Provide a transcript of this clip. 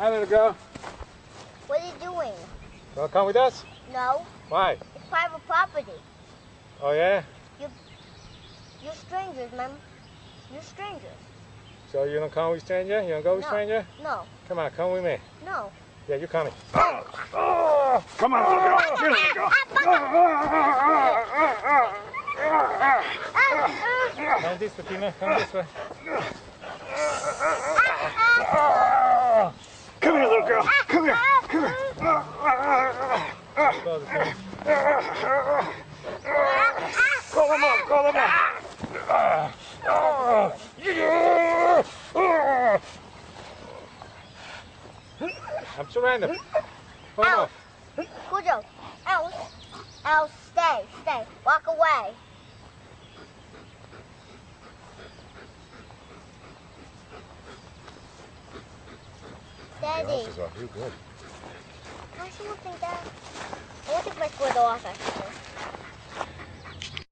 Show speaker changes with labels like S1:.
S1: Hi, little girl.
S2: What are you doing?
S1: You want to come with us?
S2: No.
S1: Why?
S2: It's private property.
S1: Oh, yeah?
S2: You're strangers, man. You're strangers.
S1: So you don't come with stranger? You don't go with stranger?
S2: No.
S1: Come on, come with me.
S2: No.
S1: Yeah, you're coming. Oh, come on, little girl. Here, little girl. Come this way, Tina. Come this way. Come here, little girl. Come here. Come here. Call him up. Call him up. I'm surrounded. Hold on.
S2: Cujo. Ow. Stay. Walk away. Daddy.
S1: You're good.
S2: Why should you think that? I want to take my squid off, actually.